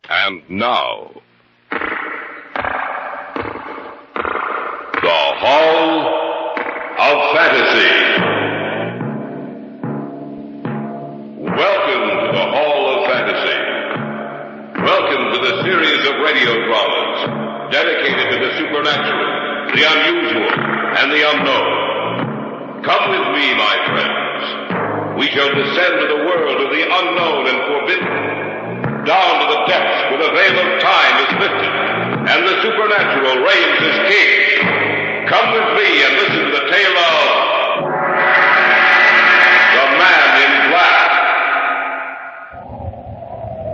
And now, the Hall of Fantasy. Welcome to the Hall of Fantasy. Welcome to the series of radio dramas dedicated to the supernatural, the unusual, and the unknown. Come with me, my friends. We shall descend to the world of the unknown and forbidden, down to the depths where the veil of time is lifted, and the supernatural reigns as king. Come with me and listen to the tale of the Man in Black.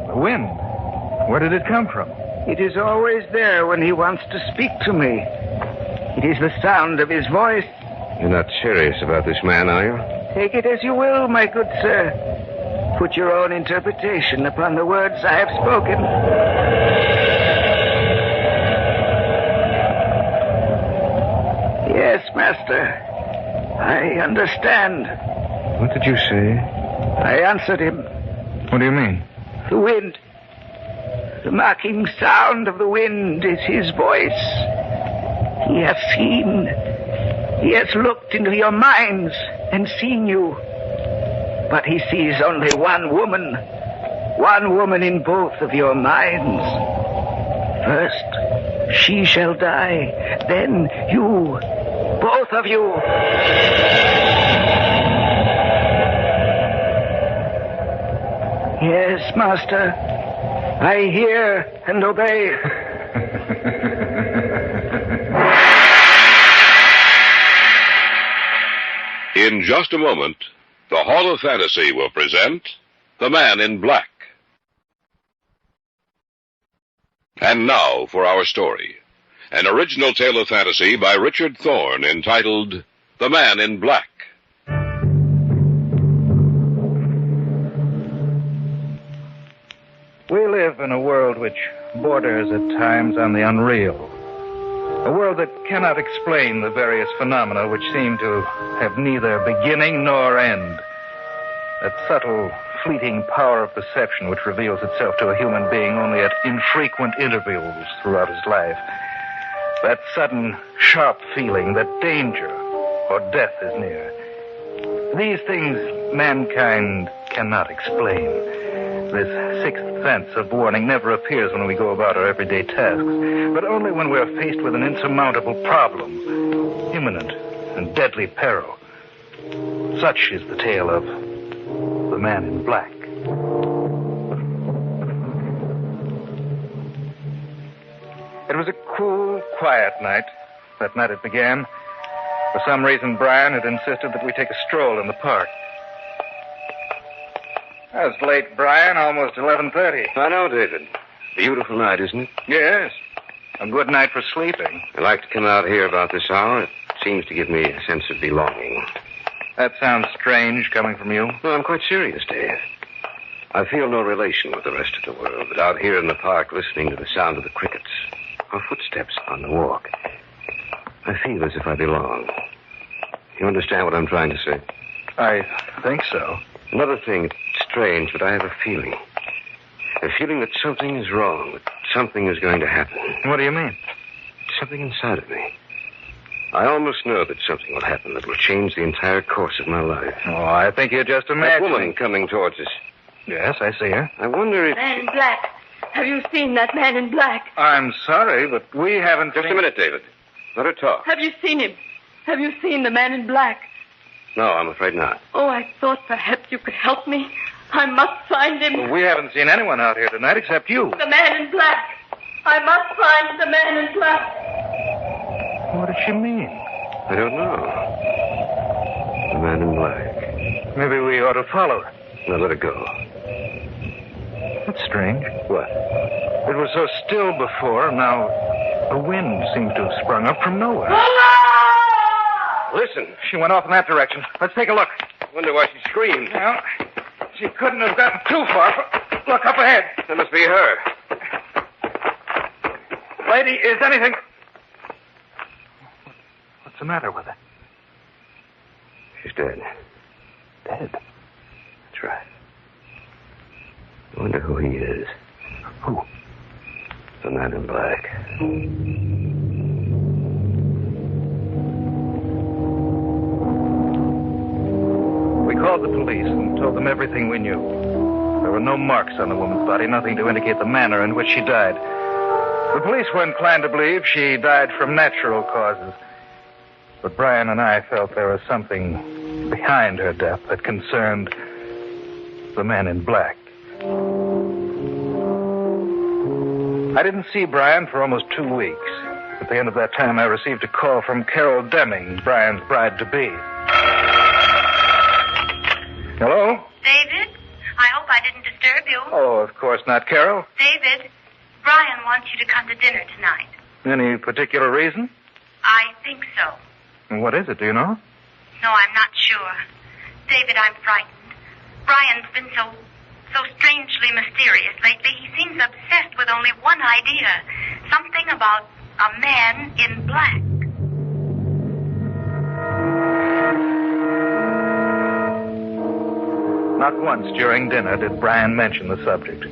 The wind. Where did it come from? It is always there when he wants to speak to me. It is the sound of his voice. You're not serious about this man, are you? Take it as you will, my good sir. Put your own interpretation upon the words I have spoken. Yes, master. I understand. What did you say? I answered him. What do you mean? The wind. The mocking sound of the wind is his voice. He has seen. He has looked into your minds and seen you. But he sees only one woman. One woman in both of your minds. First, she shall die. Then you. Both of you. Yes, master. I hear and obey. In just a moment, the Hall of Fantasy will present The Man in Black. And now for our story. An original tale of fantasy by Richard Thorne entitled The Man in Black. We live in a world which borders at times on the unreal. A world that cannot explain the various phenomena which seem to have neither beginning nor end. That subtle, fleeting power of perception which reveals itself to a human being only at infrequent intervals throughout his life. That sudden, sharp feeling that danger or death is near. These things mankind cannot explain. This sixth sense of warning never appears when we go about our everyday tasks, but only when we're faced with an insurmountable problem, imminent and deadly peril. Such is the tale of the Man in Black. It was a cool, quiet night. That night it began. For some reason, Brian had insisted that we take a stroll in the park. It's late, Brian. Almost 11:30. I know, David. Beautiful night, isn't it? Yes. A good night for sleeping. I like to come out here about this hour. It seems to give me a sense of belonging. That sounds strange coming from you. No, I'm quite serious, Dave. I feel no relation with the rest of the world, but out here in the park, listening to the sound of the crickets, or footsteps on the walk, I feel as if I belong. You understand what I'm trying to say? I think so. Another thing, it's strange, but I have a feeling. A feeling that something is wrong, that something is going to happen. What do you mean? Something inside of me. I almost know that something will happen that will change the entire course of my life. Oh, I think you're just That imagining. woman coming towards us. Yes, I see her. I wonder if... Man in black. Have you seen that man in black? I'm sorry, but we haven't... Just a minute, David. Let her talk. Have you seen him? Have you seen the man in black? No, I'm afraid not. Oh, I thought perhaps you could help me. I must find him. Well, we haven't seen anyone out here tonight except you. The man in black. I must find the man in black. What does she mean? I don't know. The Man in Black. Maybe we ought to follow her. Now let her go. That's strange. What? It was so still before, now a wind seems to have sprung up from nowhere. Listen. She went off in that direction. Let's take a look. I wonder why she screamed. Well, she couldn't have gotten too far. Look up ahead. That must be her. Lady, is anything... What's the matter with her? She's dead. Dead? That's right. I wonder who he is. Who? the man in black. We called the police and told them everything we knew. There were no marks on the woman's body, nothing to indicate the manner in which she died. The police were inclined to believe she died from natural causes. But Brian and I felt there was something behind her death that concerned the man in black. I didn't see Brian for almost 2 weeks. At the end of that time, I received a call from Carol Deming, Brian's bride-to-be. Hello? David, I hope I didn't disturb you. Oh, of course not, Carol. David, Brian wants you to come to dinner tonight. Any particular reason? I think so. What is it, do you know? No, I'm not sure. David, I'm frightened. Brian's been so strangely mysterious lately. He seems obsessed with only one idea. Something about a man in black. Not once during dinner did Brian mention the subject.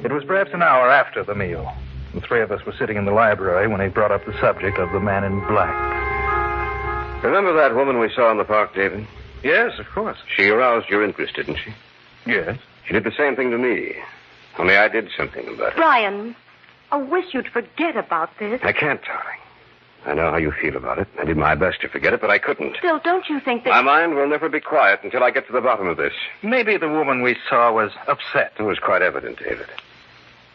It was perhaps an hour after the meal. The three of us were sitting in the library when he brought up the subject of the man in black. Remember that woman we saw in the park, David? Yes, of course. She aroused your interest, didn't she? Yes. She did the same thing to me. Only I did something about it. Brian, I wish you'd forget about this. I can't, darling. I know how you feel about it. I did my best to forget it, but I couldn't. Still, don't you think that... My mind will never be quiet until I get to the bottom of this. Maybe the woman we saw was upset. It was quite evident, David.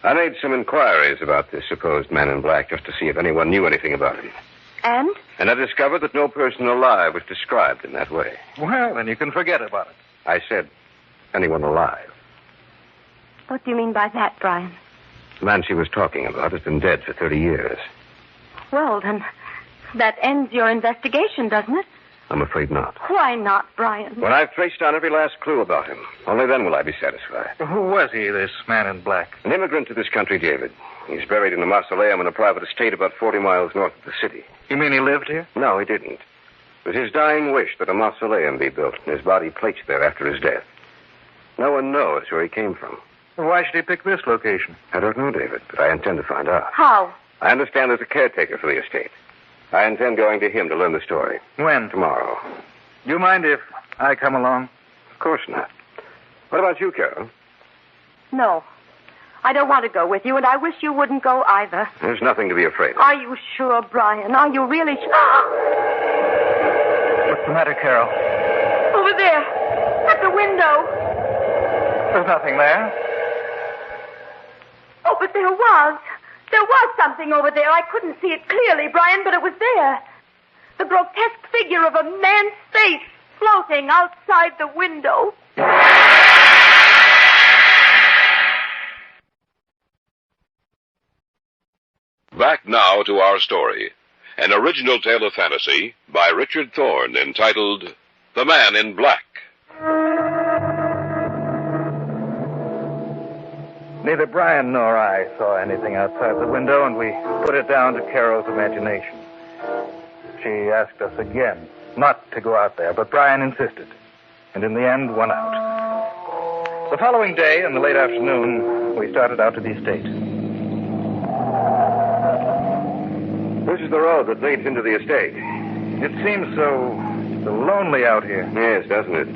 I made some inquiries about this supposed man in black just to see if anyone knew anything about him. And? And I discovered that no person alive was described in that way. Well, then you can forget about it. I said anyone alive. What do you mean by that, Brian? The man she was talking about has been dead for 30 years. Well, then, that ends your investigation, doesn't it? I'm afraid not. Why not, Brian? When I've traced down every last clue about him, only then will I be satisfied. Who was he, this man in black? An immigrant to this country, David. He's buried in a mausoleum in a private estate about 40 miles north of the city. You mean he lived here? No, he didn't. It was his dying wish that a mausoleum be built and his body placed there after his death. No one knows where he came from. Well, why should he pick this location? I don't know, David, but I intend to find out. How? I understand there's a caretaker for the estate. I intend going to him to learn the story. When? Tomorrow. Do you mind if I come along? Of course not. What about you, Carol? No. I don't want to go with you, and I wish you wouldn't go either. There's nothing to be afraid of. Are you sure, Brian? Are you really sure? What's the matter, Carol? Over there, at the window. There's nothing there. Oh, but there was. There was something over there. I couldn't see it clearly, Brian, but it was there. The grotesque figure of a man's face floating outside the window. Back now to our story. An original tale of fantasy by Richard Thorne entitled The Man in Black. Neither Brian nor I saw anything outside the window, and we put it down to Carol's imagination. She asked us again not to go out there, but Brian insisted, and in the end won out. The following day, in the late afternoon, we started out to the estate. This is the road that leads into the estate. It seems so lonely out here. Yes, doesn't it?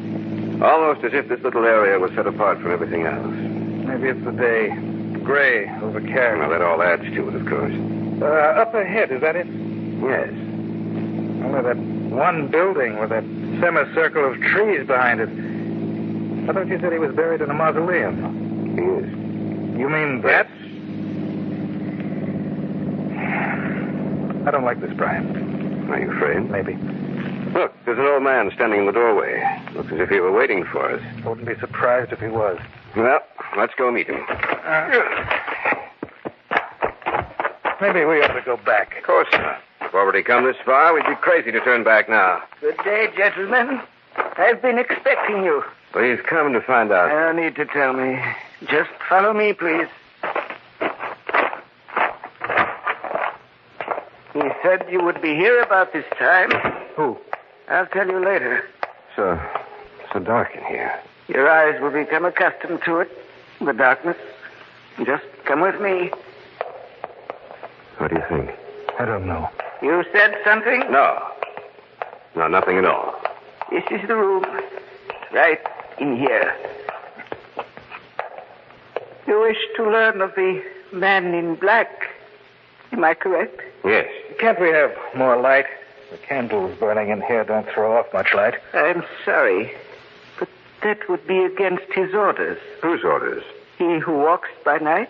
Almost as if this little area was set apart from everything else. Maybe it's the day. Gray over care. Well, that all adds to it, of course. Up ahead, is that it? Yes. Only that one building with that semicircle of trees behind it. I thought you said he was buried in a mausoleum. He is. You mean that? I don't like this, Brian. Are you afraid? Maybe. Look, there's an old man standing in the doorway. Looks as if he were waiting for us. I wouldn't be surprised if he was. Well, let's go meet him. Maybe we ought to go back. Of course not. We've already come this far. We'd be crazy to turn back now. Good day, gentlemen. I've been expecting you. Please come to find out. No need to tell me. Just follow me, please. He said you would be here about this time. Who? I'll tell you later. So dark in here. Your eyes will become accustomed to it, the darkness. Just come with me. What do you think? I don't know. You said something? No. No, nothing at all. This is the room. Right in here. You wish to learn of the man in black. Am I correct? Yes. Can't we have more light? The candles burning in here don't throw off much light. I'm sorry, but that would be against his orders. Whose orders? He who walks by night?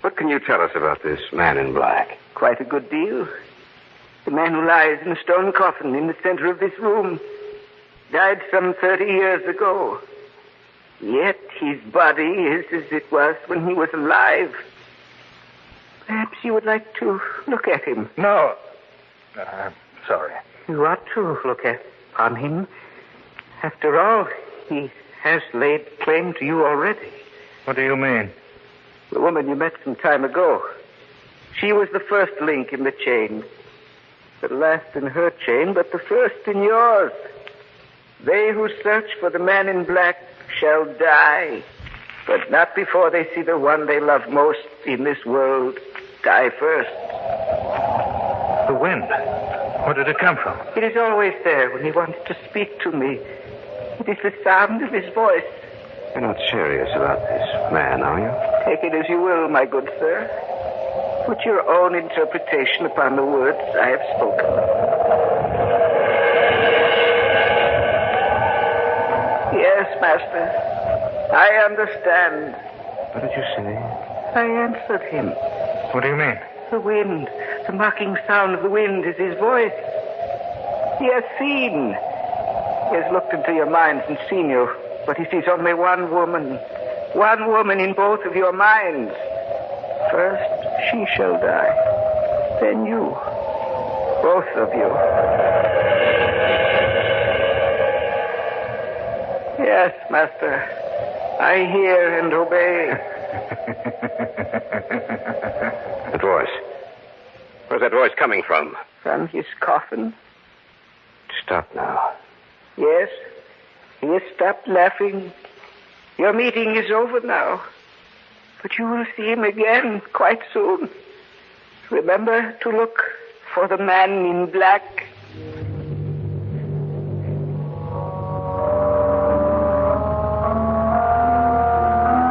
What can you tell us about this man in black? Quite a good deal. The man who lies in a stone coffin in the center of this room died some 30 years ago. Yet his body is as it was when he was alive. Perhaps you would like to look at him. No. I'm sorry. You ought to look upon him. After all, he has laid claim to you already. What do you mean? The woman you met some time ago. She was the first link in the chain. The last in her chain, but the first in yours. They who search for the man in black shall die, but not before they see the one they love most in this world die first. The wind. Where did it come from? It is always there when he wants to speak to me. It is the sound of his voice. You're not serious about this man, are you? Take it as you will, my good sir. Put your own interpretation upon the words I have spoken. Yes, master. I understand. What did you say? I answered him. What do you mean? The wind. The mocking sound of the wind is his voice. He has seen. He has looked into your minds and seen you. But he sees only one woman. One woman in both of your minds. First, she shall die. Then you. Both of you. Yes, master. I hear and obey. That voice. Where's that voice coming from? From his coffin. Stop now. Yes. He has stopped laughing. Your meeting is over now. But you will see him again quite soon. Remember to look for the man in black.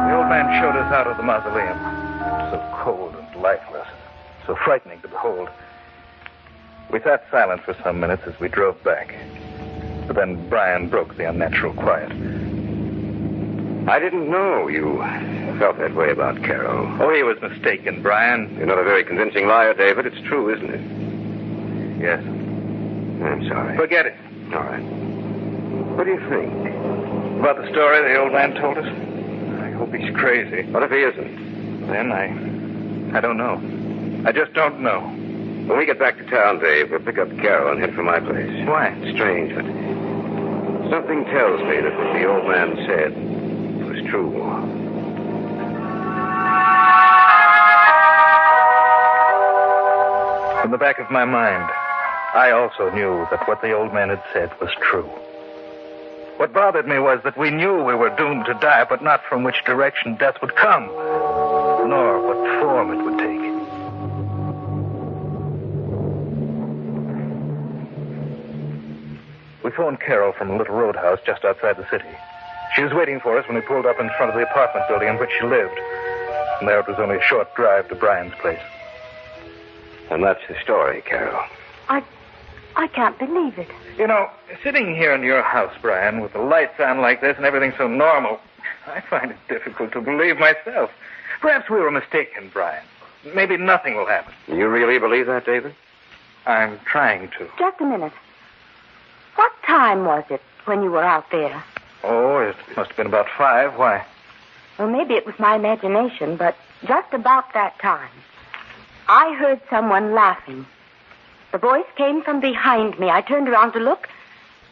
The old man showed us out of the mausoleum. So cold and lifeless. So frightening to behold. We sat silent for some minutes as we drove back. But then Brian broke the unnatural quiet. I didn't know you felt that way about Carol. Oh, he was mistaken, Brian. You're not a very convincing liar, David. It's true, isn't it? Yes. I'm sorry. Forget it. All right. What do you think? About the story the old man told us? I hope he's crazy. What if he isn't? Then I don't know. I just don't know. When we get back to town, Dave, we'll pick up Carol and head for my place. Why? It's strange, but something tells me that what the old man said was true. In the back of my mind, I also knew that what the old man had said was true. What bothered me was that we knew we were doomed to die, but not from which direction death would come, nor what form it would take. We phoned Carol from a little roadhouse just outside the city. She was waiting for us when we pulled up in front of the apartment building in which she lived. From there, it was only a short drive to Brian's place. And that's the story, Carol. I can't believe it. You know, sitting here in your house, Brian, with the lights on like this and everything so normal, I find it difficult to believe myself. Perhaps we were mistaken, Brian. Maybe nothing will happen. You really believe that, David? I'm trying to. Just a minute. What time was it when you were out there? Oh, it must have been about 5. Why? Well, maybe it was my imagination, but just about that time, I heard someone laughing. The voice came from behind me. I turned around to look,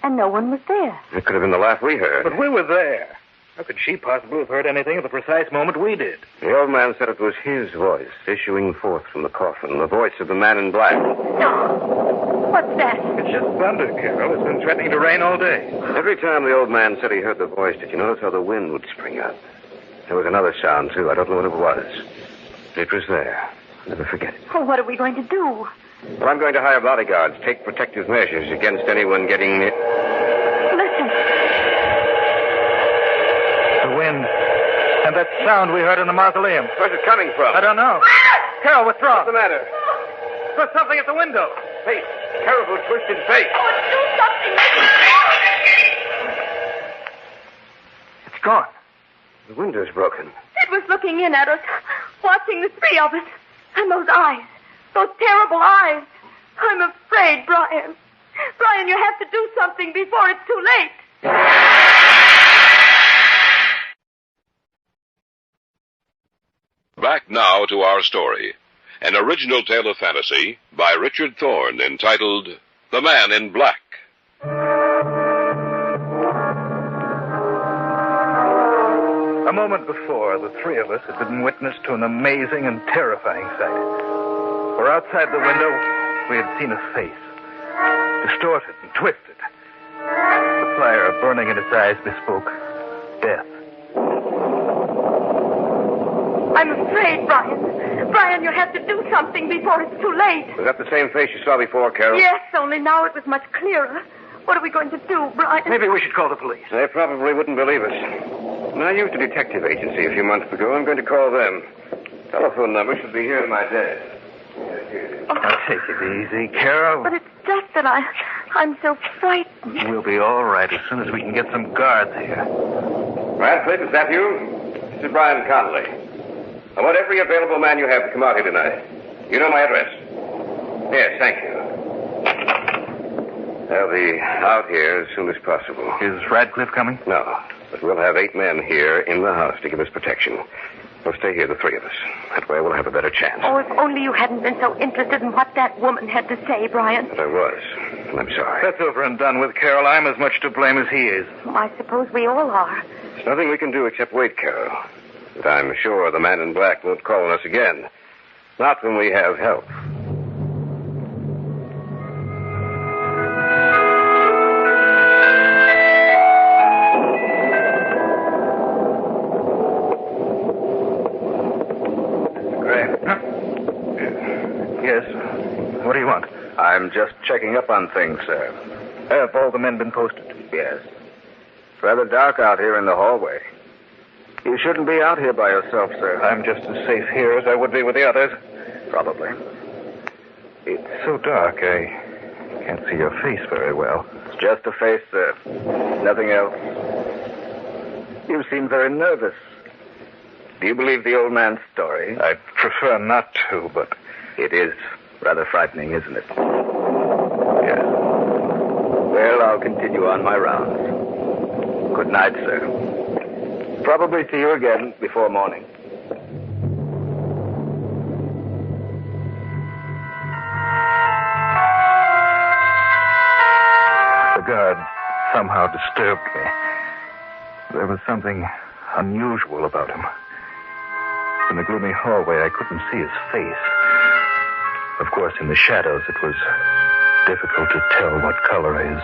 and no one was there. It could have been the laugh we heard. But we were there. How could she possibly have heard anything at the precise moment we did? The old man said it was his voice issuing forth from the coffin, the voice of the man in black. No. What's that? It's just thunder, Carol. It's been threatening to rain all day. Every time the old man said he heard the voice, did you notice how the wind would spring up? There was another sound, too. I don't know what it was. It was there. I'll never forget it. Oh, what are we going to do? Well, I'm going to hire bodyguards, take protective measures against anyone getting near. Listen. The wind. And that sound we heard in the mausoleum. Where's it coming from? I don't know. Carol, what's wrong? What's the matter? There's something at the window. Face. Terrible twisted face. Oh, do something. It's gone. The window's broken. It was looking in at us, watching the three of us. And those eyes. Those terrible eyes. I'm afraid, Brian. Brian, you have to do something before it's too late. Back now to our story. An original tale of fantasy by Richard Thorne entitled The Man in Black. A moment before, the three of us had been witness to an amazing and terrifying sight. For outside the window, we had seen a face, distorted and twisted. The fire burning in its eyes bespoke death. I'm afraid, Brian. Brian, you have to do something before it's too late. Was that the same face you saw before, Carol? Yes, only now it was much clearer. What are we going to do, Brian? Maybe we should call the police. They probably wouldn't believe us. When I used a detective agency a few months ago, I'm going to call them. Telephone number should be here in my desk. Yes, here it is. Now, take it easy, Carol. But it's just that I'm so frightened. We'll be all right as soon as we can get some guards here. Radcliffe, is that you? This is Brian Connolly. I want every available man you have to come out here tonight. You know my address. Yes, thank you. They'll be out here as soon as possible. Is Radcliffe coming? No, but we'll have 8 men here in the house to give us protection. We'll stay here, the 3 of us. That way we'll have a better chance. Oh, if only you hadn't been so interested in what that woman had to say, Brian. But I was, and I'm sorry. That's over and done with, Carol. I'm as much to blame as he is. Oh, I suppose we all are. There's nothing we can do except wait, Carol. But I'm sure the man in black won't call on us again. Not when we have help. Yes. What do you want? I'm just checking up on things, sir. Have all the men been posted? Yes. It's rather dark out here in the hallway. You shouldn't be out here by yourself, sir. I'm just as safe here as I would be with the others. Probably. It's so dark, I can't see your face very well. It's just a face, sir. Nothing else. You seem very nervous. Do you believe the old man's story? I'd prefer not to, but... It is rather frightening, isn't it? Yes. Well, I'll continue on my rounds. Good night, sir. Probably see you again before morning. The guard somehow disturbed me. There was something unusual about him. In the gloomy hallway, I couldn't see his face. Of course, in the shadows, it was difficult to tell what color his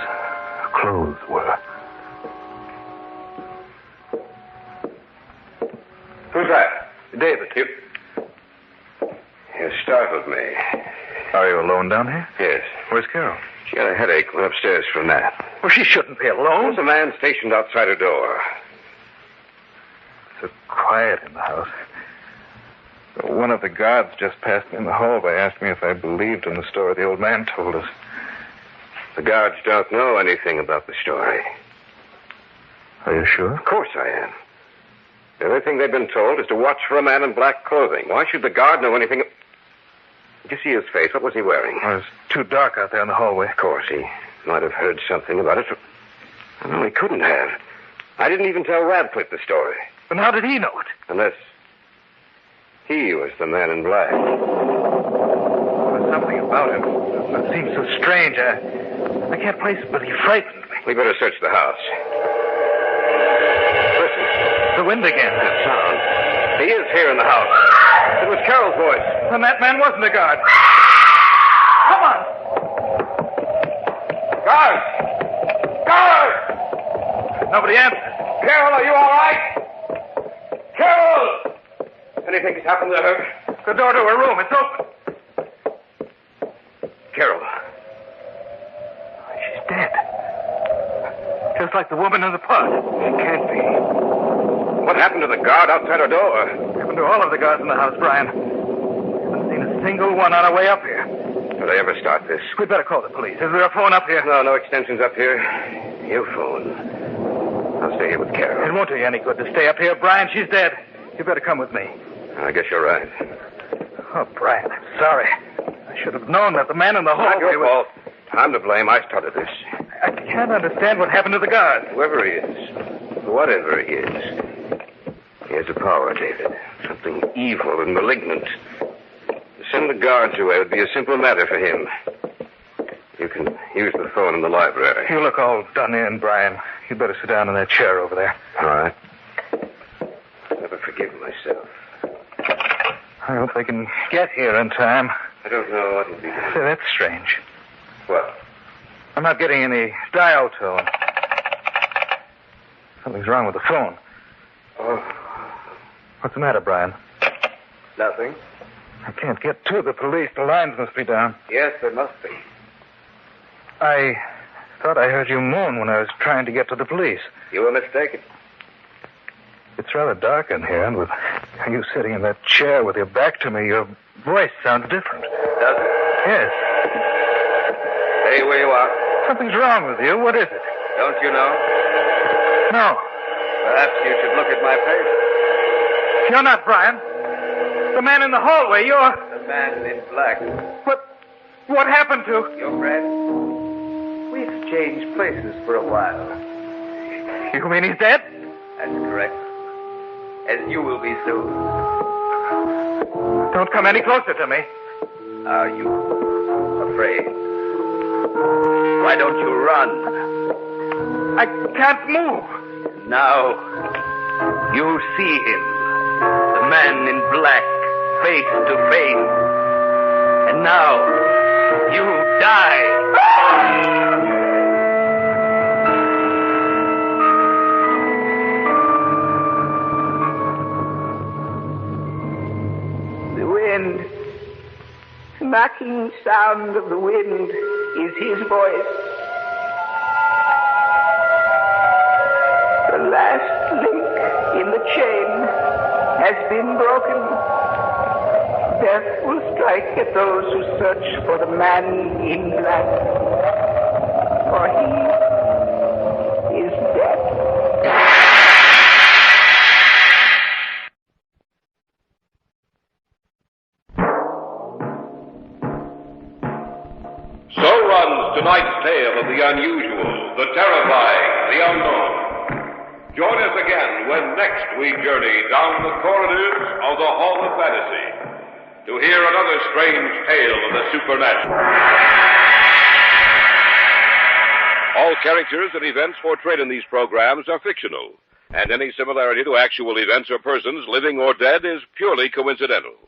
clothes were. Who's that? David. You startled me. Are you alone down here? Yes. Where's Carol? She had a headache. Went upstairs for a nap. Well, she shouldn't be alone. There's a man stationed outside her door. So quiet in the house. One of the guards just passed me in the hallway, asked me if I believed in the story the old man told us. The guards don't know anything about the story. Are you sure? Of course I am. The only thing they've been told is to watch for a man in black clothing. Why should the guard know anything? Did you see his face? What was he wearing? Well, it's too dark out there in the hallway. Of course, he might have heard something about it. No, he couldn't have. I didn't even tell Radcliffe the story. But how did he know it? Unless he was the man in black. There was something about him that seemed so strange. I can't place it, but he frightened me. We better search the house. Listen. The wind again. That sound. He is here in the house. It was Carol's voice. Then that man wasn't a guard. Come on. Guard! Guard! Nobody answered. Carol, are you all right? Carol! Anything has happened to her? The door to her room. It's open. Carol. She's dead. Just like the woman in the park. She can't be. What happened to the guard outside her door? Happened to all of the guards in the house, Brian. Haven't seen a single one on our way up here. Did they ever start this? We'd better call the police. Is there a phone up here? No extensions up here. You phone. I'll stay here with Carol. It won't do you any good to stay up here, Brian. She's dead. You better come with me. I guess you're right. Oh, Brian, I'm sorry. I should have known that the man in the hallway Not your fault. I'm to blame. I started this. I can't understand what happened to the guard. Whoever he is, whatever he is, he has a power, David. Something evil and malignant. To send the guards away would be a simple matter for him. You can use the phone in the library. You look all done in, Brian. You'd better sit down in that chair over there. All right. Never forgive myself. I hope they can get here in time. I don't know what it'll be. Say, that's strange. What? I'm not getting any dial tone. Something's wrong with the phone. Oh. What's the matter, Brian? Nothing. I can't get to the police. The lines must be down. Yes, there must be. I thought I heard you moan when I was trying to get to the police. You were mistaken. It's rather dark in here, and with you sitting in that chair with your back to me, your voice sounds different. Does it? Yes. Stay where you are. Something's wrong with you. What is it? Don't you know? No. Perhaps you should look at my face. You're not Brian. The man in the hallway, you're... The man in black. What happened to... Your friend? We exchanged places for a while. You mean he's dead? That's correct. As you will be soon. Don't come any closer to me. Are you afraid? Why don't you run? I can't move. Now, you see him. The man in black, face to face. And now, you die. The knocking sound of the wind is his voice. The last link in the chain has been broken. Death will strike at those who search for the man in black. For he is dead. Tonight's tale of the unusual, the terrifying, the unknown. Join us again when next we journey down the corridors of the Hall of Fantasy to hear another strange tale of the supernatural. All characters and events portrayed in these programs are fictional, and any similarity to actual events or persons, living or dead, is purely coincidental.